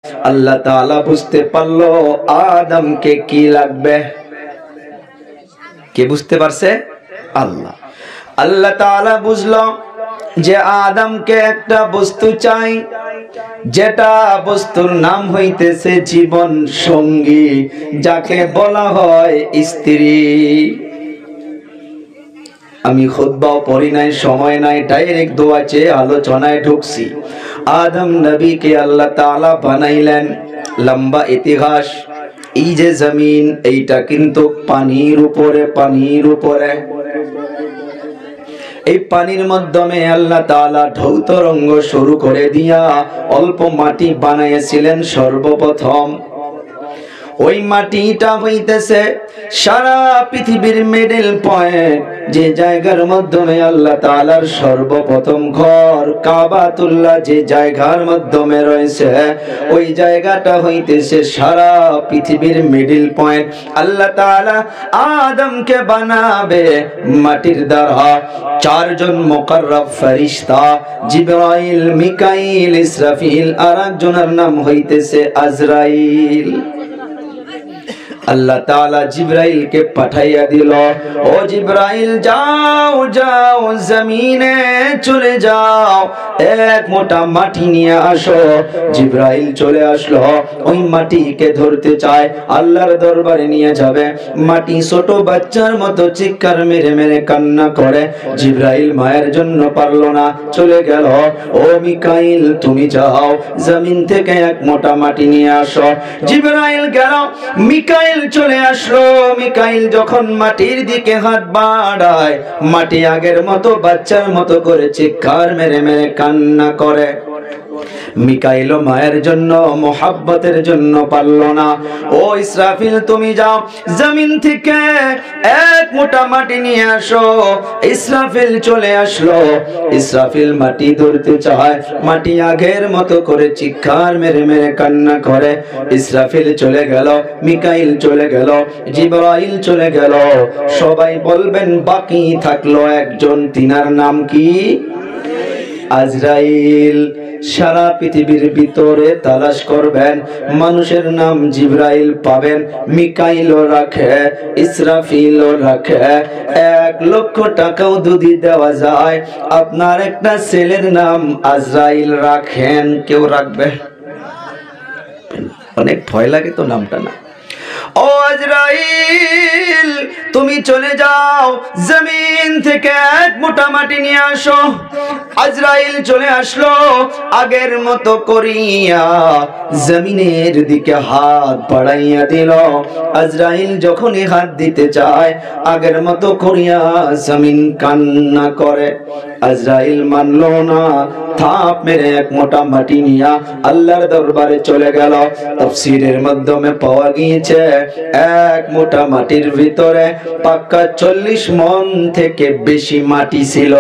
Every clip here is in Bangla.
আল্লাহ তাআলা বুঝতে পারলো আদমকে কি লাগবে। কে বুঝতে পারছে? আল্লাহ। আল্লাহ তাআলা বুঝলো যে আদমকে একটা বস্তু চাই, যেটা বস্তুর নাম হইতেছে জীবন সঙ্গী, যাকে বলা হয় স্ত্রী। আমি খুতবাও পড়ি নাই, সময় নাই, ডাইরেক্ট দোয়া চেয়ে আলোচনায় ঢুকছি। আদম নবীকে আল্লাহ তাআলা বানাইলেন। লম্বা ইতিহাস। এই যে জমিন, এইটা কিন্তু পানির উপরে, পানির উপরে। এই পানির মাধ্যমে আল্লাহ তাআলা ঢৌ তরঙ্গ শুরু করে দিয়া অল্প মাটি বানাইছিলেন সর্বপ্রথম। ওই মাটিটা হইতেছে সারা পৃথিবীর মিডল পয়েন্ট, যে জায়গার মাধ্যমে আল্লাহ তাআলার সর্বপ্রথম ঘর কাবাতুল্লাহ যে জায়গার মাধ্যমে রয়েছে, ওই জায়গাটা হইতেছে সারা পৃথিবীর মিডল পয়েন্ট। আল্লাহ তাআলা আদমকে বানাবে মাটির দ্বারা। চারজন মুকাররব ফেরেশতা, জিবরাইল, মিকাইল, ইসরাফিল, আর একজনের নাম হইতেছে আজরাইল। আল্লাহ তাআলা জিবরাইলকে পাঠাইয়া দিল, ও জিবরাইল যাও যাও জমিনে চলে যাও, এক মোটা মাটি নিয়ে আসো। জিবরাইল চলে আসলো, ওই মাটিকে ধরতে চায়, আল্লাহর দরবারে নিয়ে যাবে। মাটি ছোট বাচ্চার মতো চিৎকার মেরে মেরে কান্না করে। জিবরাইল মায়ের জন্য পারলো না, চলে গেল। ও মিকাইল তুমি যাও, জমিন থেকে এক মোটা মাটি নিয়ে আসো। জিবরাইল গেল, মিকাইল চলে আসলো। মিকাইল যখন মাটির দিকে হাত বাড়ায়, মাটি আগের মতো বাচ্চার মতো করে চিৎকার মেরে মেরে কান্না করে। মিকাইল মায়ের জন্য, মোহাব্বতের জন্য পারলো না। ও ইসরাফিল তুমি যাও, জমিন থেকে এক মোটা মাটি নিয়ে আসো। ইসরাফিল চলে আসলো। ইসরাফিল মাটি ধরতে চায়, মাটি আগের মতো করে চিৎকার মেরে মেরে কান্না করে। ইসরাফিল চলে গেল, মিকাইল চলে গেল, জিবরাইল চলে গেল। সবাই বলবেন বাকি থাকলো একজন, তিনার নাম কি? আজরাইল। সারা পৃথিবীর ভিতরে তালাশ করবেন, মানুষের নাম জিবরাইল পাবেন। মিকাইলও রাখে, ইসরাফিলও রাখে। 1 লক্ষ টাকাও যদি দেওয়া যায়, আপনার একটা ছেলের নাম আজরাইল রাখেন, কেউ রাখবে? অনেক ভয় লাগে তো নামটা না। ও আজরাইল তুমি চলে যাও, জমিন থেকে এক মোটা মাটি নিয়ে আসো। আজরাইল চলে আসলো, আগের মতো করিয়া জমিনের দিকে হাত বাড়াইয়া দিল। আজরাইল যখনই হাত দিতে চায়, আগের মতো করিয়া জমিন কান্না করে। আজরাইল মানলো না, থাপ মেরে এক মোটা মাটি নিয়া আল্লাহর দরবারে চলে গেল। তাফসীরের মাধ্যমে পাওয়া গিয়েছে, এক মোটা মাটির ভিতরে পাক্কা 40 মণ থেকে বেশি মাটি ছিল।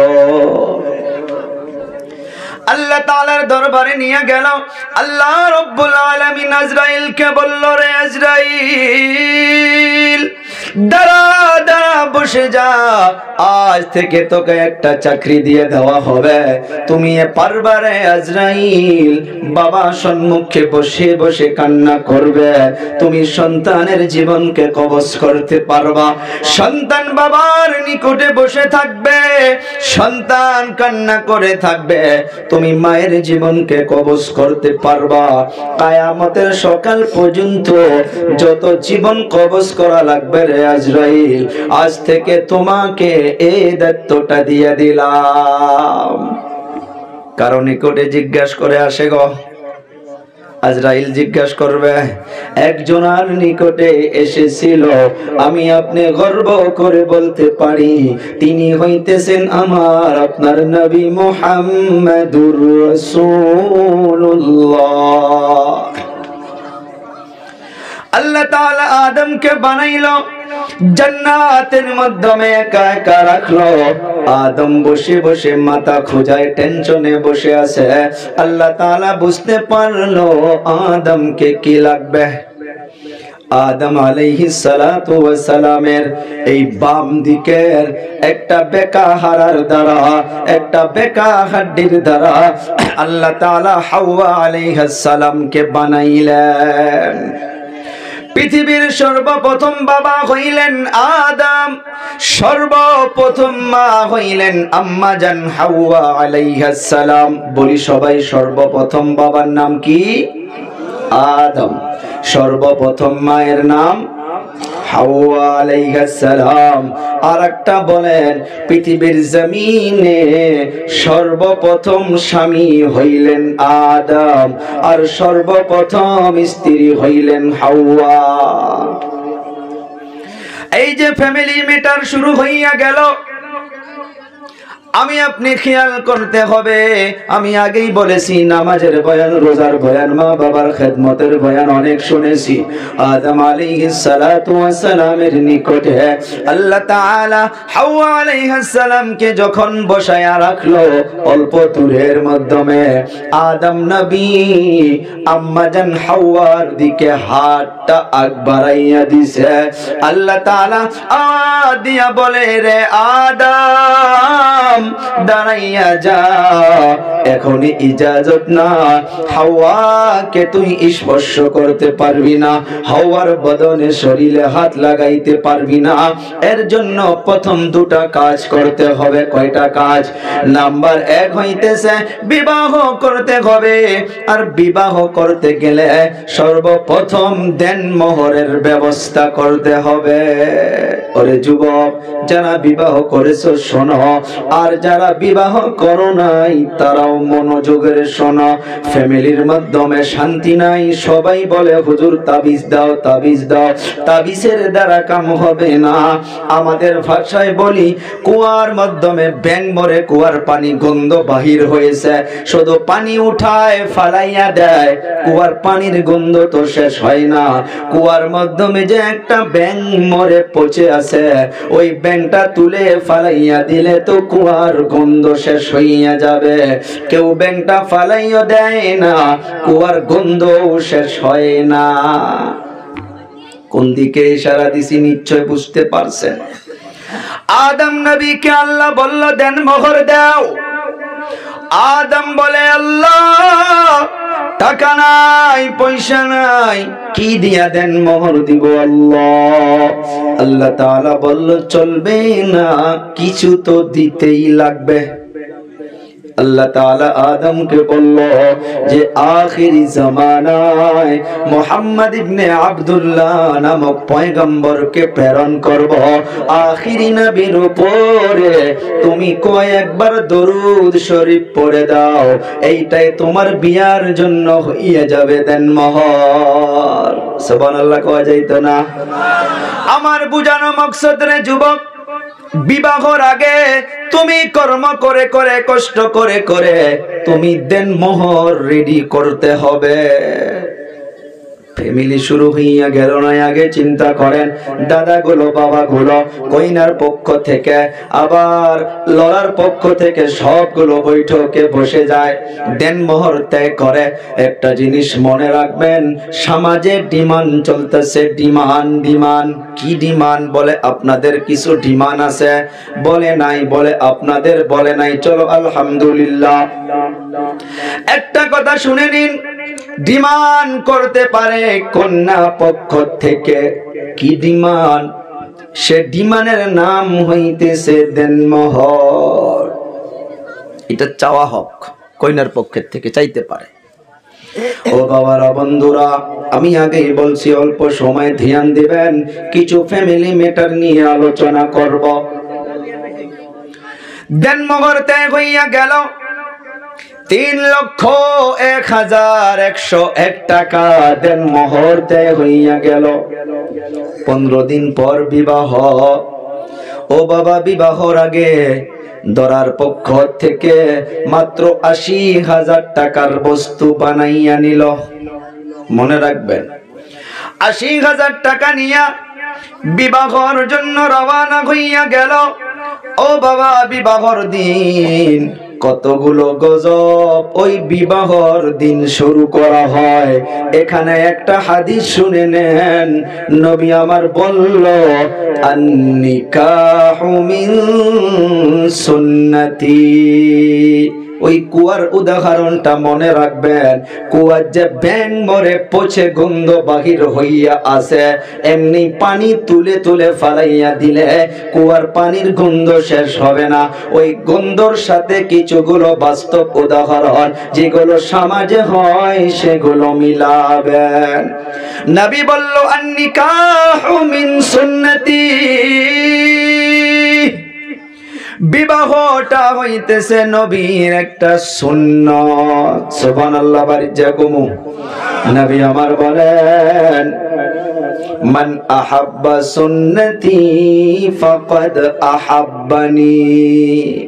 আল্লাহ তাআলার দরবারে নিয়ে গেল। আল্লাহ রাব্বুল আলামিন আজরাইলকে বলল, রে আজরাইল দাঁড়া দাঁড়া, বসে যা, আজ থেকে তোকে একটা চাকরি দিয়ে দেওয়া হবে, তুমি পারবা রে আজরাইল। বাবা সম্মুখে বসে বসে কান্না করবে, তুমি সন্তানের জীবনকে কবজ করতে পারবা। সন্তান বাবার নিকটে বসে থাকবে, সন্তান কান্না করে থাকবে, তুমি মায়ের জীবনকে কবজ করতে পারবা। কিয়ামতের সকাল পর্যন্ত যত জীবন কবজ করা লাগবে রে আজরাইল, আজ থেকে তোমাকে এই দায়িত্বটা দিয়ে দিলাম। কারণ নিকটে জিজ্ঞাসা করে আসে গো, আজরাইল জিজ্ঞাসা করবে, একজনের নিকটে এসেছিল, আমি আপনি গর্ব করে বলতে পারি তিনি হইতেছেন আমার আপনার নবী মুহাম্মাদুর রাসূলুল্লাহ। আল্লাহ তাআলা আদমকে বানাইলো, জান্নাতের মাধ্যমে একা একা রাখলো। আদম বসে বসে মাথা খোঁজায়, টেনশনে বসে আছে। আল্লাহ তাআলা বুঝতে পারলো আদমকে কি লাগবে। আদম আলাইহিস সালাতু ওয়াস সালামের এই বাম দিকের একটা বেকা হাড়ের দ্বারা, একটা বেকা হাড্ডির দ্বারা আল্লাহ তাআলা হাওয়া আলাইহিস সালামকে বানাইলেন। পৃথিবীর সর্বপ্রথম বাবা হইলেন আদম, সর্বপ্রথম মা হইলেন আম্মা জান হাওয়া আলাইহিস সালাম। বলি সবাই, সর্বপ্রথম বাবার নাম কি? আদম। সর্বপ্রথম মায়ের নাম হাওয়া আলাইহিস সালাম। আর একটা বলেন, পৃথিবীর জমিনে সর্বপ্রথম স্বামী হইলেন আদম, আর সর্বপ্রথম স্ত্রী হইলেন হাওয়া। এই যে ফ্যামিলি ম্যাটার শুরু হইয়া গেল, আমি আপনি খেয়াল করতে হবে। আমি আগেই বলেছি, নামাজের বয়ান, রোজার বয়ান, মা বাবার খেদমতের বয়ান অনেক শুনেছি। আদম আলাইহিস সালাতু ওয়াস সালামের নিকটে আল্লাহ তাআলা হাওয়া আলাইহিস সালামকে যখন বসায়া রাখলো অল্প দূরের মাধ্যমে, আদম নবী আম্মা জান হাওয়ার দিকে হাতটা আগ বাড়াইয়া দিছে। আল্লাহ তাআলা আওয়াজ দিয়া বলে, রে আদম দাঁড়াইয়া যা, এখনই ইজাজত না, হাওয়াকে তুই স্পর্শ করতে পারবি না, হাওয়ার বদনে শরীরে হাত লাগাইতে পারবি না। এর জন্য প্রথম দুটা কাজ করতে হবে। কয়টা কাজ? নাম্বার 1 হইতেছে বিবাহ করতে হবে। আর বিবাহ করতে গেলে সর্বপ্রথম দেনমোহরের ব্যবস্থা করতে হবে। ওরে যুবক, যারা বিবাহ করেছো শোনো, আর যারা বিবাহ করো নাই তারাও মনোযোগের শোনো। ফ্যামিলির মাধ্যমে শান্তি নাই, সবাই বলে হুজুর তাবিজ দাও, তাবিজ দাও। তাবিজের দ্বারা কাম হবে না। আমাদের ভাষায় বলি, কুয়ার মাধ্যমে ব্যাং মরে কুয়ার পানি গন্ধ বাহির হয়েছে, শুধু পানি উঠায় ফালাইয়া দেয়, কুয়ার পানির গন্ধ তো শেষ হয় না। কুয়ার মাধ্যমে যে একটা ব্যাং মরে পচে আছে, ওই ব্যাংটা তুলে ফালাইয়া দিলে তো কুয়ার গন্ধ শেষ হইয়া যাবে। কেউ ব্যাংটা ফালাইয়া দেয় না, কুয়ার গন্ধ শেষ হয় না। কোন দিকে ইশারা দিছি নিশ্চয় বুঝতে পারছেন। আদম নবীকে আল্লাহ বলল, দেন মোহর দাও। আদম বলে, আল্লাহ টাকা নাই, পয়সা নাই, কি দিয়া দেন মোহর দিব আল্লাহ? আল্লাহ তাআলা বলল, চলবে না, কিছু তো দিতেই লাগবে। আল্লাহ তাআলা আদমকে বলল যে আখিরি জামানায় মুহাম্মদ ইবনে আব্দুল্লাহ নামক পয়গম্বরকে প্রেরণ করব। আখিরি নবীর উপরে তুমি কয়েকবার দরুদ শরীফ পড়ে দাও, এইটাই তোমার বিয়ার জন্য হইয়া যাবে দেনমোহর। সুবহানাল্লাহ কওয়া যাইতো না? আমার বুঝানো মাকসাদ রে যুবক, বিবাহর আগে তুমি কর্ম করে করে, কষ্ট করে করে তুমি দেনমোহর রেডি করতে হবে। ফ্যামিলি শুরু হইয়া গেল না, আগে চিন্তা করেন দাদাগুলো, বাবাগুলো, কইনার পক্ষ থেকে আবার লড়ার পক্ষ থেকে সবগুলো বৈঠকে বসে যায়, দেনমোহর ত্যাগ করে। একটা জিনিস মনে রাখবেন, সমাজে ডিমান্ড চলতেছে। ডিমান্ড কি ডিমান্ড? বলে আপনাদের কিছু ডিমান্ড আছে, বলে নাই, বলে আপনাদের বলে নাই। চলো আলহামদুলিল্লাহ। একটা কথা শুনে নিন, ডিমান্ড করতে পারে কন্যা পক্ষ থেকে। কি ডিমান্ড? সে ডিমান্ডের নাম হইতেছে দেনমোহর। এটা চাওয়া হক, কন্যার পক্ষের থেকে চাইতে পারে। ও বাবারা, বন্ধুরা, আমি আগেই বলছি অল্প সময় ধ্যান দিবেন, কিছু ফ্যামিলি ম্যাটার নিয়ে আলোচনা করব। দেনমোহর ত্যাগ হইয়া গেল 3,01,101 টাকা দেনমোহর ত্যাগ হইয়া গেল। 15 দিন পর বিবাহ। ও বাবা, বিবাহর আগে দরার পক্ষ থেকে মাত্র 80,000 টাকার বস্তু বানাইয়া নিল। মনে রাখবেন, 80,000 টাকা নিয়া বিবাহর জন্য রওনা হইয়া গেল। ও বাবা, বিবাহর দিন কতগুলো গজব ওই বিবাহর দিন শুরু করা হয়। এখানে একটা হাদিস শুনে নেন, নবী আমার বলল, আন-নিকাহু মিন সুন্নতি। ওই কুয়ার উদাহরণটা মনে রাখবেন। কুয়ার যে ব্যাং মরে পচে গন্ধ বাহির হইয়া আসে, এমনি পানি তুলে তুলে ফালাইয়া দিলে কুয়ার পানির গন্ধ শেষ হবে না। ওই গন্ধর সাথে কিছুগুলো বাস্তব উদাহরণ যেগুলো সমাজে হয় সেগুলো মিলাবেন। নবী বলল, আন-নিকাহু মিন সুন্নতি। বিবাহটা হইতেছে নবীর একটা সুন্নাত। সুবহানাল্লাহ, বাড়ি যাকুমু। নবী আমার বলেন, মান আহাব্বা সুন্নতি ফাকাদ আহাব্বানি।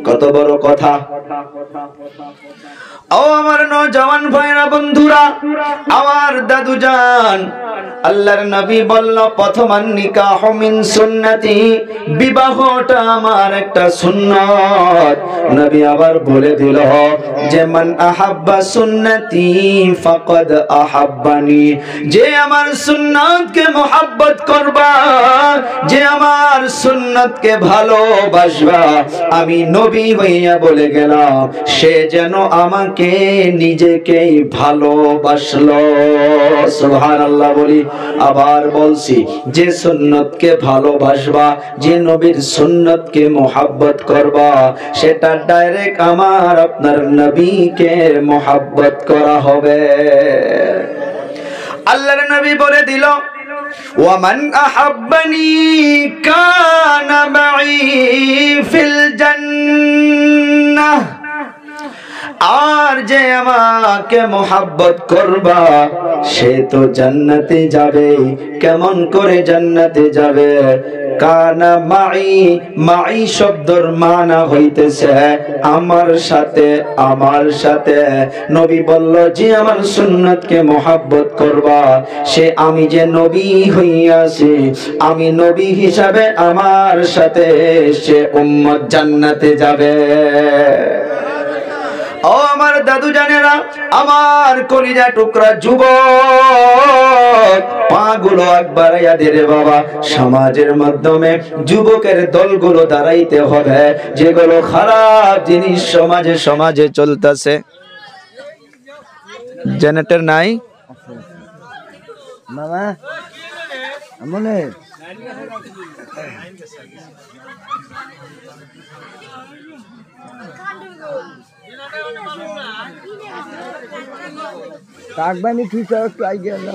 কত বড় কথা। ও আমার নওজওয়ান ভাইরা, বন্ধুরা, আমার দাদু জান, আল্লাহর নবী বলল, প্রথম নিকাহু মিন সুন্নতি, বিবাহটা আমার একটা সুন্নাত। নবী আবার বলে দিল যে মান আহাব্বা সুন্নতি ফাকাদ আহাব্বানি, যে আমার সুন্নাতকে মহব্বত করবা, যে আমার সুন্নাতকে ভালোবাসবা, আমি নবী হইয়া বলে গেলাম, সে যেন আমাকে নিজেকেই ভালোবাসলো। সুবহানাল্লাহ বলি। আবার বলছি, যে সুন্নতকে ভালোবাসবা, যে নবীর সুন্নতকে মোহাব্বত করবা, সেটা ডাইরেক্ট আমার আপনার নবীকে মোহাব্বত করা হবে। আল্লাহর নবী বলে দিল, ওয়ামান আহাব্বানি কানা মাই ফিল জান্নাহ। আর যে আমাকে মোহাব্বত করবা, সে তো জান্নাতে যাবে। কেমন করে জান্নাতে যাবে? কানা মাই, মাই শব্দর মানা হইতেছে আমার সাথে, আমার সাথে। নবী বলল, যে আমার সুন্নতকে মোহাব্বত করবা, সে আমি যে নবী হইয়াছি, আমি নবী হিসাবে আমার সাথে সে উম্মত জান্নাতে যাবে। ও আমার দাদু জানেরা, আমার কলিজা টুকরা যুবক, পাগুলো একবার ইয়াদের বাবা। সমাজের মাধ্যমে যুবকের দলগুলো দাঁড়াইতে হবে, যেগুলো খারাপ জিনিস সমাজে সমাজে চলতেছে। জেনারেটর নাই মামা আমনে কাকবানি ঠিক একটু আই গেল।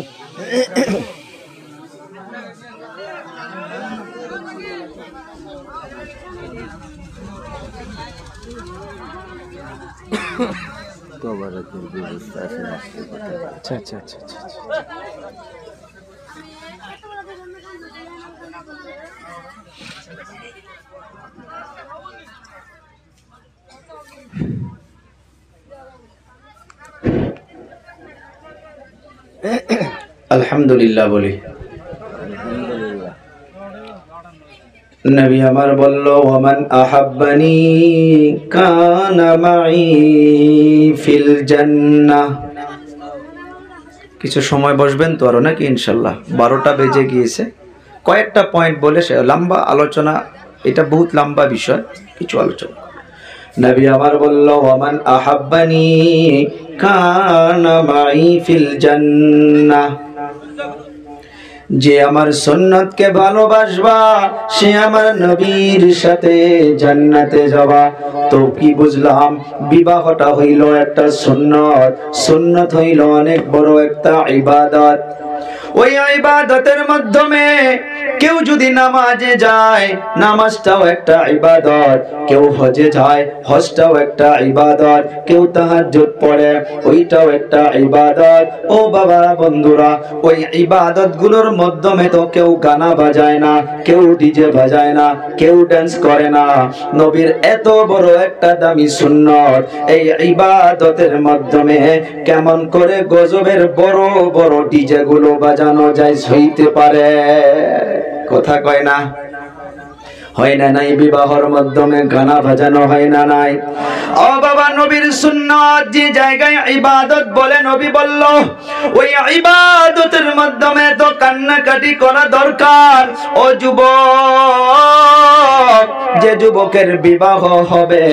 আচ্ছা আচ্ছা আচ্ছা আচ্ছা। আলহামদুলিল্লাহ বলি। নবী আমার বলল, ওয়ামান আহাব্বানি কানা মাই ফিল জান্নাহ। কিছু সময় বসবেন তো আরো নাকি? ইনশাল্লাহ 12টা বেজে গিয়েছে। কয়েকটা পয়েন্ট বলে সে লম্বা আলোচনা, এটা বহুত লম্বা বিষয়, কিছু আলোচনা। নবী আমার বলল, ওয়ামান আহাব্বানি কানা মাই ফিল জান্নাহ। যে আমার সুন্নতকে ভালোবাসবা, সে আমার নবীর সাথে জান্নাতে যাবা। তো কি বুঝলাম? বিবাহটা হইল একটা সুন্নত। সুন্নত হইল অনেক বড় একটা ইবাদত। ওই ইবাদতের মাধ্যমে কেউ যদি নামাজে যায়, নামাজটাও একটা ইবাদত। কেউ হজে যায়, হজটাও একটা ইবাদত। কেউ তাহাজ্জুদ পড়ে, ওইটাও একটা ইবাদত। ও বাবা বন্ধুরা, ওই ইবাদত গুলোর মাধ্যমে তো কেউ গানা বাজায় না, কেউ ডিজে বাজায় না, কেউ ডান্স করে না। নবীর এত বড় একটা দামি সুন্নত, এই ইবাদতের মাধ্যমে কেমন করে গজবের বড় বড় ডিজে গুলো বাজানো যায় হইতে পারে? কথা কয় না? হয় না নাই? বিবাহর মাধ্যমে গানা বাজানো হয় না নাই? ও বাবা, নবীর সুন্নাত যে জায়গায় ইবাদত বলে নবী বলল, ওই ইবাদতের মাধ্যমে তো কান্নাকাটি করা দরকার। ও যুবক, যে যুবকের বিবাহ হবে,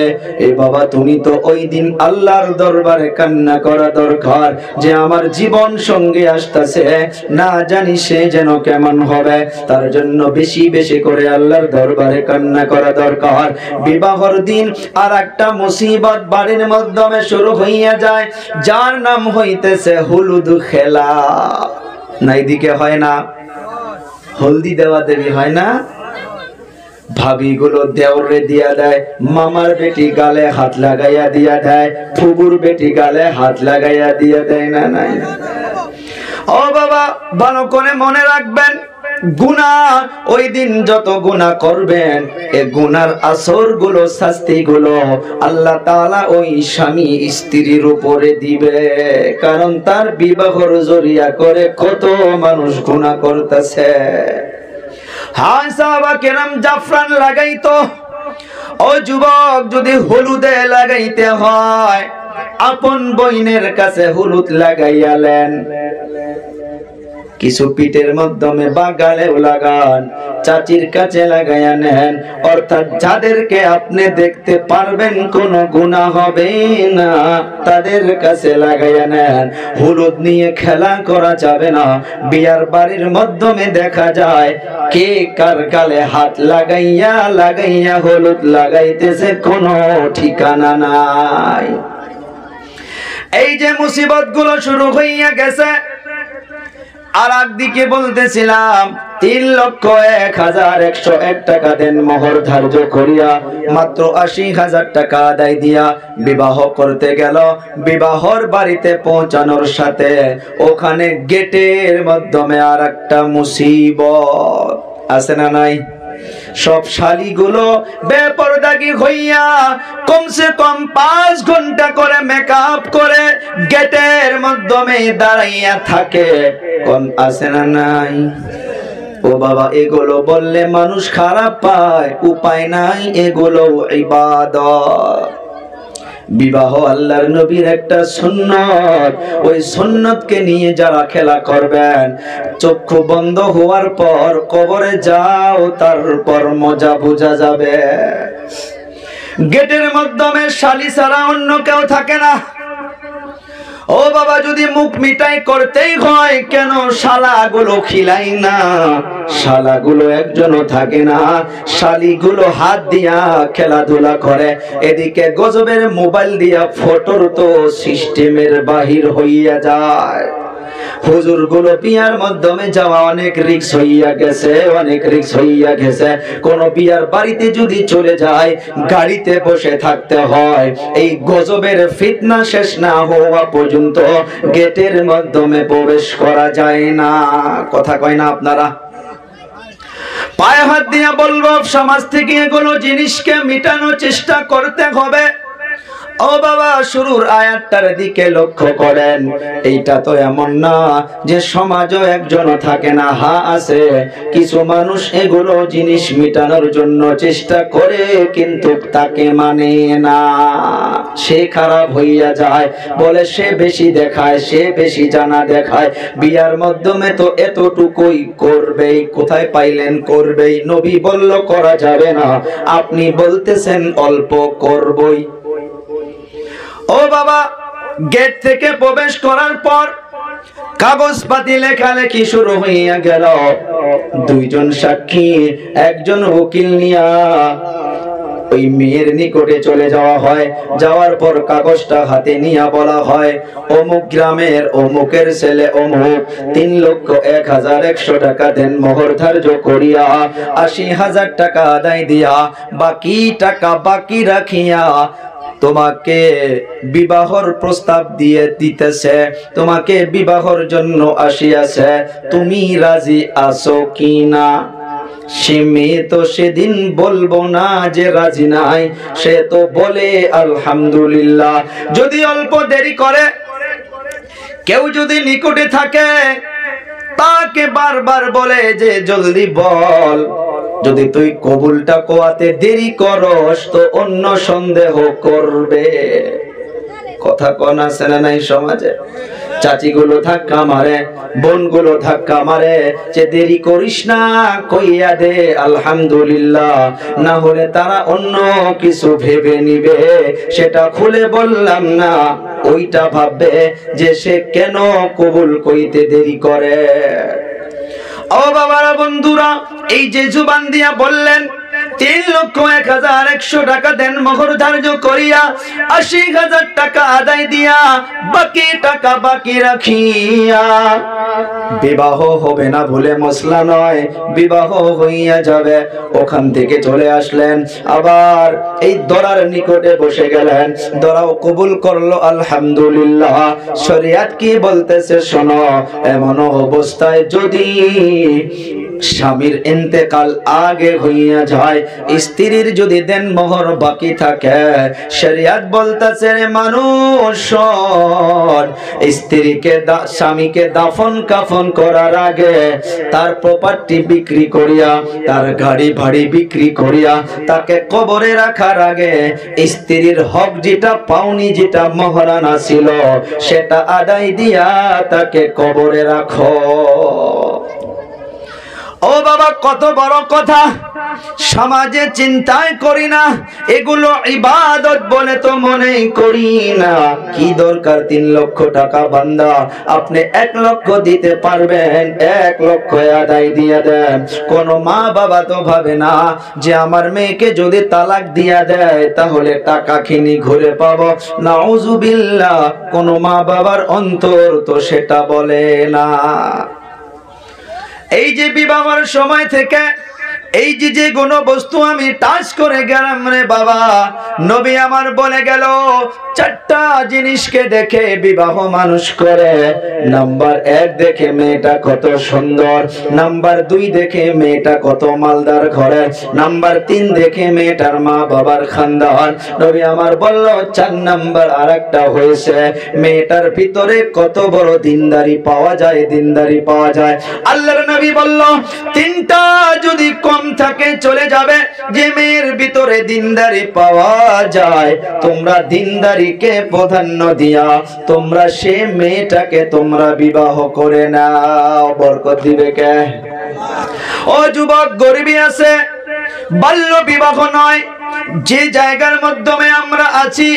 এ বাবা তুমি তো ওই দিন আল্লাহর দরবারে কান্না করা দরকার যে আমার জীবন সঙ্গে আসতেছে, না জানি সে যেন কেমন হবে। তার জন্য বেশি বেশি করে আল্লাহর দরবারে কান্না করা দরকার। বিবাহর দিন আর একটা মুসিবত বাড়ির মাধ্যমে শুরু হইয়া যায়, যার নাম হইতেছে হলুদ খেলা। না এদিকে হয় না? হলদি দেওয়া দেবী হয় না? ভাবি গুলো দেওরে দিয়া দেয়, মামার বেটি গালে হাত লাগাইয়া দিয়া দেয়, ফুবুর বেটি গালে হাত লাগাইয়া দিয়া দেয়। না নাই? ও বাবা, ভালো করে মনে রাখবেন, গুনাহ ওই দিন যত গুনাহ করবেন, এই গুনার আসর গুলো, শাস্তি গুলো আল্লাহ তাআলা ওই স্বামী স্ত্রীর উপরে দিবে। কারণ তার বিবাহর জরিয়া করে কত মানুষ গুনাহ করতেছে। হ্যাঁ, সাহাবা কেরাম জাফরান লাগাইতো। ও যুবক, যদি হলুদে লাগাইতে হয়, আপন বইনের কাছে হলুদ লাগাইয়ালেন, কিছু পিঠের মাধ্যমে বা গালেও লাগান, চাচির কাছে লাগাইয়া নেন, অর্থাৎ যাদেরকে আপনি দেখতে পারবেন কোনো গুনাহ হবে না, তাদের কাছে লাগাইয়া নেন। হলুদ নিয়ে খেলা করা যাবে না। বিয়ার বাড়ির মাধ্যমে দেখা যায় কে কার গালে হাত লাগাইয়া লাগাইয়া হলুদ লাগাইতেছে, কোনো ঠিকানা নাই। এই যে মুসিবত গুলো শুরু হইয়া গেছে। আর একদিকে বলতেছিলাম, 3,01,101 টাকা দেন মোহর ধার্য করিয়া মাত্র 80,000 টাকা আদায় দিয়া বিবাহ করতে গেল। বিবাহর বাড়িতে পৌঁছানোর সাথে ওখানে গেটের মাধ্যমে আর একটা মুসিবত আছে না নাই? সব শালিগুলো বেপরদাগি হইয়া কমসে কম 5 ঘন্টা করে মেকআপ করে গেটের মাধ্যমে দাঁড়াইয়া থাকে। কোন আছে না নাই? ও বাবা, এগুলো বললে মানুষ খারাপ পায়, উপায় নাই, এগুলো ইবাদত। বিবাহ আল্লাহর নবীর একটা সুন্নত। ওই সুন্নতকে নিয়ে যারা খেলা করবেন, চক্ষু বন্ধ হওয়ার পর কবরে যাও, তারপর মজা বোঝা যাবে। গেটের মাধ্যমে শালি ছাড়া অন্য কেউ থাকে না। ও বাবা, যদি মুখ মিটাই করতেই হয়, কেন শালাগুলো খিলাই না? শালাগুলো একজনও থাকে না, শালিগুলো হাত দিয়া খেলাধুলা করে। এদিকে গজবের মোবাইল দিয়া ফটোর তো সিস্টেমের বাহির হইয়া যায়। হুজুর গুলো বিয়ার মাধ্যমে যাওয়া অনেক রিস্ক হইয়া গেছে, অনেক রিস্ক হইয়া গেছে। কোন বিয়ার বাড়িতে যদি চলে যায়, গাড়িতে বসে থাকতে হয়। এই গজবের ফিতনা শেষ না হওয়া পর্যন্ত গেটের মাধ্যমে প্রবেশ করা যায় না। কথা কয় না আপনারা? পায়ে হাত দিয়ে বলবো, সমাজ থেকে এগুলো জিনিসকে মিটানোর চেষ্টা করতে হবে। ও বাবা, শুরুর আয়াতটার দিকে লক্ষ্য করেন। এইটা তো এমন না যে সমাজও একজনও থাকে না। হ্যাঁ আছে, কিছু মানুষ এগুলো জিনিস মিটানোর জন্য চেষ্টা করে, কিন্তু তাকে মানে না। সে খারাপ হইয়া যায়, বলে সে বেশি দেখায়, সে বেশি জানা দেখায়। বিয়ার মাধ্যমে তো এতটুকুই করবেই। কোথায় পাইলেন? করবেই। নবী বলল করা যাবে না, আপনি বলতেছেন অল্প করবই। ও বাবা, গেট থেকে প্রবেশ করার পর কাগজপাতি লেখালেখি শুরু হইয়া গেল। 2 জন সাক্ষী, একজন উকিল নিয়া ওই মেয়ের নিকটে চলে যাওয়া হয়। যাওয়ার পর কাগজটা হাতে নিয়ে বলা হয়, অমুক গ্রামের অমুকের ছেলে অমুক 3,01,100 টাকা দেন মোহর ধার্য করিয়া 80,000 টাকা আদায় দিয়া বাকি টাকা বাকি রাখিয়া তোমাকে বিবাহর প্রস্তাব দিয়ে দিতেছে, তোমাকে বিবাহর জন্য আসিয়াছে, তুমি রাজি আছো কিনা? সে মেয়ে তো সেদিন বলবো না যে রাজি নাই, সে তো বলে আলহামদুলিল্লাহ। যদি অল্প দেরি করে, কেউ যদি নিকটে থাকে, তাকে বারবার বলে যে জলদি বল, যদি তুই কবুলটা কোয়াতে দেরি করস তো অন্য সন্দেহ করবে। কথা কোন আছে না নাই সমাজে? চাচিগুলো ধাক্কা মারে, বোনগুলো ধাক্কা মারে যে দেরি করিস না, কইয়া দে আলহামদুলিল্লাহ, না হলে তারা অন্য কিছু ভেবে নিবে। সেটা খুলে বললাম না, ওইটা ভাববে যে সে কেন কবুল কইতে দেরি করে। ও বাবারা, বন্ধুরা, এই যে জুবান দিয়া বললেন 3,01,100 টাকা দেন মোহর ধার্য করিয়া 80,000 টাকা আদায় দিয়া বাকি টাকা বাকি রাখিয়া বিবাহ হবে না ভুলে মশলা নয়, বিবাহ হইয়া যাবে। ওখান থেকে চলে আসলেন, আবার এই দরার নিকটে বসে গেলেন। দরাও কবুল করলো আলহামদুলিল্লাহ। শরীয়ত কি বলতেছে শোনো, এমন অবস্থায় যদি স্বামীর ইন্তেকাল আগে হইয়া যায়, স্ত্রীর যদি দেন মোহর বাকি থাকে, শরীয়ত বলতেছে মানুষ স্ত্রীকে স্বামীকে দাফন কাফন করার আগে তার প্রপার্টি বিক্রি করিয়া, তার গাড়ি বাড়ি বিক্রি করিয়া তাকে কবরে রাখার আগে স্ত্রীর হক যেটা পাওনি, যেটা মহারানা ছিল, সেটা আদায় দিয়া তাকে কবরে রাখো। ও বাবা, কত বড় কথা সমাজে চিন্তাই করি না, এগুলো ইবাদত বলে তো মনেই করি না। কি দরকার 3 লক্ষ টাকা বান্দা, আপনি 1 লক্ষ দিতে পারবেন, 1 লক্ষ আদায় দিয়ে দেন। কোন মা বাবা তো ভাবে না যে আমার মেয়েকে যদি তালাক দিয়া দেয় তাহলে টাকা খিনি ঘুরে পাবো। নাউজুবিল্লাহ, কোন মা বাবার অন্তর তো সেটা বলে না। এই যে বিবাহের সময় থেকে এই যে কোন বস্তু আমি টাচ করে গেলাম রে বাবা, নবী আমার বলে গেল 4টা জিনিসকে দেখে বিবাহ মানুষ করে। নাম্বার 1 দেখে মেয়েটা কত সুন্দর, নাম্বার 2 দেখে মেয়েটা কত মালদার ঘরের, নাম্বার 3 দেখে মেয়েটার মা বাবার খানদান। নবী আমার বলল 4 নাম্বার আরেকটা হয়েছে মেয়েটার ভিতরে কত বড় দিনদারি পাওয়া যায়, দিনদারি পাওয়া যায়। আল্লাহর নবী বলল 3টা যদি কম থাকে চলে যাবে। যে মেয়ের ভিতরে দিনদারি পাওয়া যায়, তোমরা দিনদারিকে প্রাধান্য দিয়া তোমরা সে মেয়েটাকে তোমরা বিবাহ করে নাও, বরকত দিবে কে? ও যুবক, গরিবী আছে, বাল্য বিবাহ নয়। যে জায়গার মাধ্যমে আমরা আছি,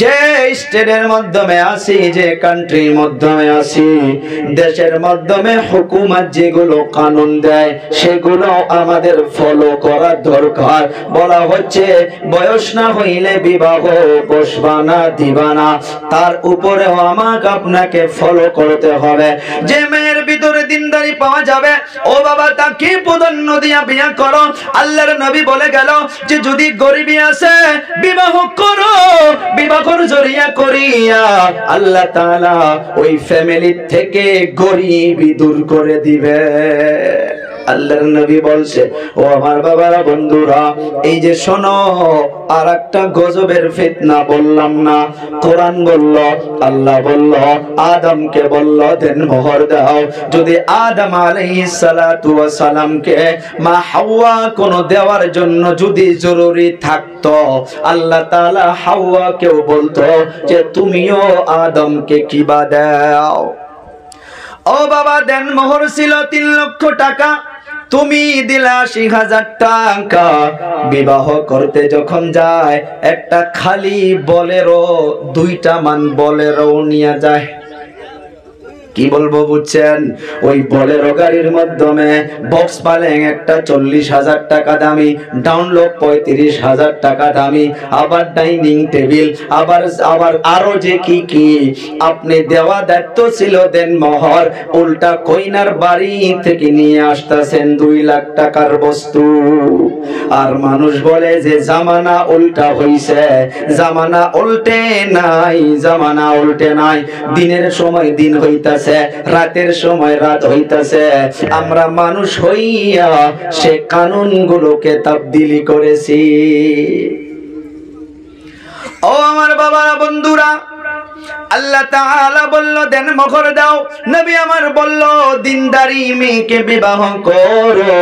যে স্টেটের মাধ্যমে আছি, যে কান্ট্রির মাধ্যমে আছি, দেশের মাধ্যমে হুকুমত যেগুলো কানুন দেয় সেগুলো আমাদের ফলো করা দরকার। বলা হচ্ছে বয়স না হইলে বিবাহ বসবা না, দিবা না, তার উপরেও আমাকে আপনাকে ফলো করতে হবে। যে মেয়ের ভিতরে দিনদারি পাওয়া যাবে, ও বাবা, তাকে প্রাধান্য দিয়া বিয়ে করো। আল্লাহর নবী বলে গেল যে যদি গরিবী আছে বিবাহ করো, বিবাহর জরিয়া করিয়া আল্লাহ তাআলা ওই ফ্যামিলি থেকে গরিবী দূর করে দিবে। আল্লাহর নবী বলছে, ও আমার বাবারা, বন্ধুরা, এই যে শোনো, আর একটা গজবের ফিতনা বললাম না? কোরআন বলল, আল্লাহ বলল, আদমকে বলল দেন মোহর দাও। যদি আদম আলাইহিস সালাতু ওয়াস সালামকে মা হাওয়া কোন দেওয়ার জন্য যদি জরুরি থাকতো, আল্লাহ তাআলা হাওয়াকেও বলতো যে তুমিও আদমকে কিবা দাও। ও বাবা, দেন মোহর ছিল 3 লক্ষ টাকা, তুমি দিলা 80,000 টাকা। বিবাহ করতে যখন যায় একটা খালি বলেরো, 2টা মান বলেরো নিয়ে যায়। কি বলবো বুঝছেন? ওই বলেরো গাড়ির মাধ্যমে বক্স পালেং একটা 40,000 টাকা দামি, ডাউনলোড 35,000 টাকা দামি, আবার ডাইনিং টেবিল, আবার আরো যে কি কি আপনি দেওয়া দায়িত্ব ছিল দেন মোহর, উল্টা কইনার বাড়ি থেকে নিয়ে আসতেছেন 2 লাখ টাকার বস্তু। আর মানুষ বলে যে জামানা উল্টা হইছে। জামানা উল্টে নাই, জামানা উল্টে নাই। দিনের সময় দিন হইতাছে, রাতের সময় রাত হইতাছে। আমরা মানুষ হইয়া সে কানুন গুলোকে তাবদীলি করেছি। ও আমার বাবারা, বন্ধুরা, আল্লাহ তাআলা বলল দেন মোহর দাও। নবী আমার বলল দিনদারি মেয়েকে বিবাহ করো।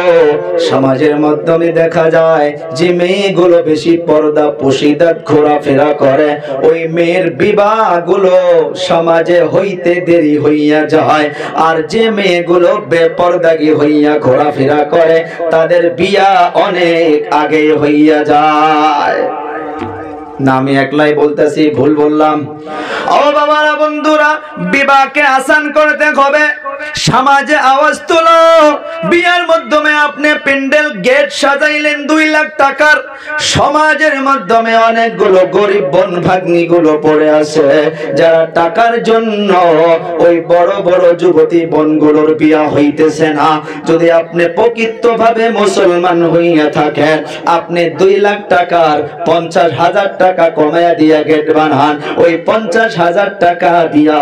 সমাজের মাধ্যমে দেখা যায় যে মেয়েগুলো বেশি পর্দা পশিদাত ঘোরাফেরা করে, ওই মেয়ের বিবাহগুলো সমাজে হইতে দেরি হইয়া যায়। আর যে মেয়েগুলো বেপরদাগি হইয়া ঘোরাফেরা করে তাদের বিয়া অনেক আগে হইয়া যায়। না আমি একলাই বলতেছি, ভুল বললাম? ও বাবারা বন্ধুরা, বিবাহকে আসান করতে হবে। সমাজে আওয়াজ তোলো, বিয়ার মাধ্যমে আপনি প্যান্ডেল গেট সাজাইলেন 2 লাখ টাকার, সমাজের মাধ্যমে অনেকগুলো গরিব বোন ভাগ্নি গুলো পড়ে আছে যারা টাকার জন্য ওই বড় বড় যুবতী বোনগুলোর বিয়া হইতেছে না। যদি আপনি প্রকৃতভাবে মুসলমান হইয়া থাকেন, আপনি 2 লাখ টাকার 50,000 টাকা কমায়া দিয়া গেট বানান, ওই 50,000 টাকা দিয়া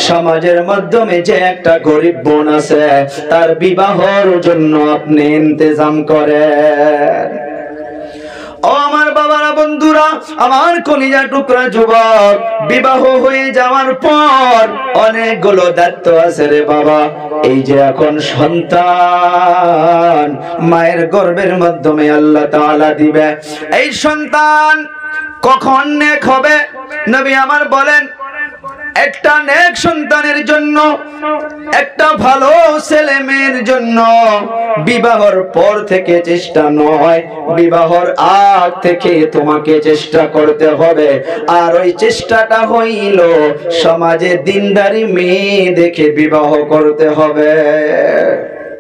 সমাজের মাধ্যমে যে একটা গরিব বোন আছে তার বিবাহের জন্য আপনি ইন্তজাম করেন। ও আমার বাবারা বন্ধুরা, আমার কলিজা টুকরা যুবক, বিবাহ হয়ে যাওয়ার পর অনেকগুলো দায়িত্ব আছে রে বাবা। এই যে এখন সন্তান মায়ের গর্ভের মাধ্যমে আল্লাহ তাআলা দিবে, এই সন্তান কখন নেক হবে? নবী আমার বলেন, একটা নেক সন্তানের জন্য, একটা ভালো ছেলে মেয়ের জন্য বিবাহর পর থেকে চেষ্টা নয়, বিবাহর আগ থেকে তোমাকে চেষ্টা করতে হবে। আর ওই চেষ্টাটা হইল সমাজে দিনদারি মেয়ে দেখে বিবাহ করতে হবে।